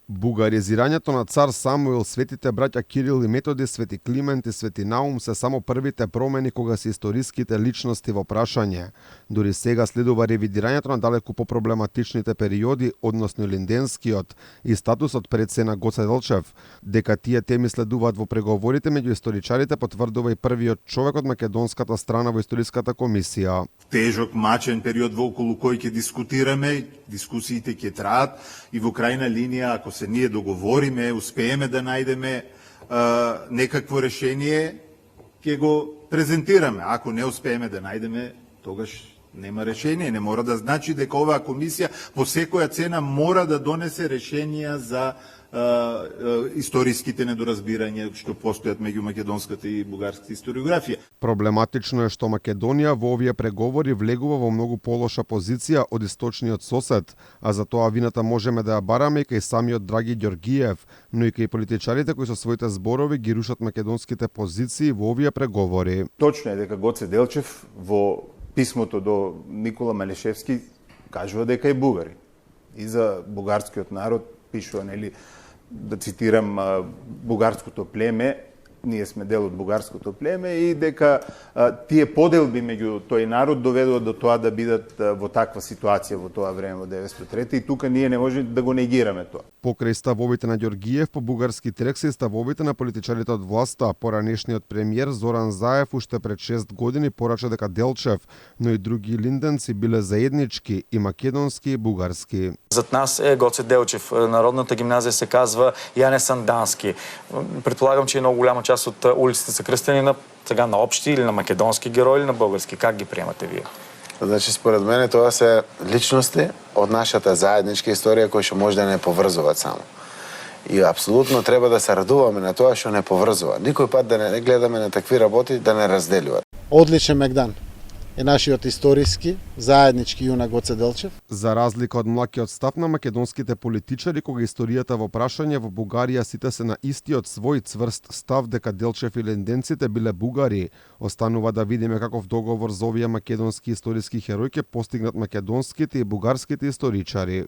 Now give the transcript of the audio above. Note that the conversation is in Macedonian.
Бугаризирањето на цар Самуил, светите браќа Кирил и Методи, свети Климент и свети Наум се само првите промени кога се историските личности во прашање. Дури сега следува ревидирањето на далеку попроблематичните периоди, односно линденскиот и статусот пред Сена Гоце Делчев. Дека тие теми следуваат во преговорите меѓу историчарите, потврдува и првиот човек од македонската страна во историската комисија. Тежок, мачен период во околу кој ќе дискутираме, дискусиите ќе траат и во крајна линија, ако се ние договориме, успееме да најдеме некакво решение, ќе го презентираме. Ако не успееме да најдеме, тогаш нема решение. Не мора да значи дека оваа комисија по секоја цена мора да донесе решенија за историските недоразбирања што постојат меѓу македонската и бугарската историографија. Проблематично е што Македонија во овие преговори влегува во многу полоша позиција од источниот сосед, а за тоа вината можеме да ја бараме и кај самиот Драги Ѓоргиев, но и кај политичарите кои со своите зборови ги рушат македонските позиции во овие преговори. Точно е дека Гоце Делчев во писмото до Никола Малишевски кажува дека е бугарин. И за бугарскиот народ пишува, нели, да цитирам, бугарското племе, ние сме дел од бугарското племе и дека тие поделби меѓу тој народ доведува до тоа да бидат во таква ситуација во тоа време во 903 и тука ние не можеме да го негираме тоа. Покрај ставовите на Ѓоргиев по бугарски трек се ставовите на политичарите од власта. Поранешниот премиер Зоран Заев уште пред 6 години порача дека Делчев, но и други линденци биле заеднички и македонски и бугарски. Зад нас е Гоце Делчев. Народната гимназија се казва Јане Сандански. Предполагам, че е много голяма част от улиците са кръстени на сега на общи или на македонски герои или на български. Как ги приемате вие? Значи, според мене тоа се личности од нашата заедничка историја кои што може да не поврзуваат само. И апсолутно треба да се радуваме на тоа што не поврзува. Никој пат да не гледаме на такви работи да не разделуваат. Одличен мегдан е нашиот историски, заеднички јунак Гоце Делчев. За разлика од млакиот став на македонските политичари, кога историјата во прашање во Бугарија сите се на истиот свој цврст став дека Делчев и линденците биле бугари, останува да видиме каков договор за овие македонски историски херои ќе постигнат македонските и бугарските историчари.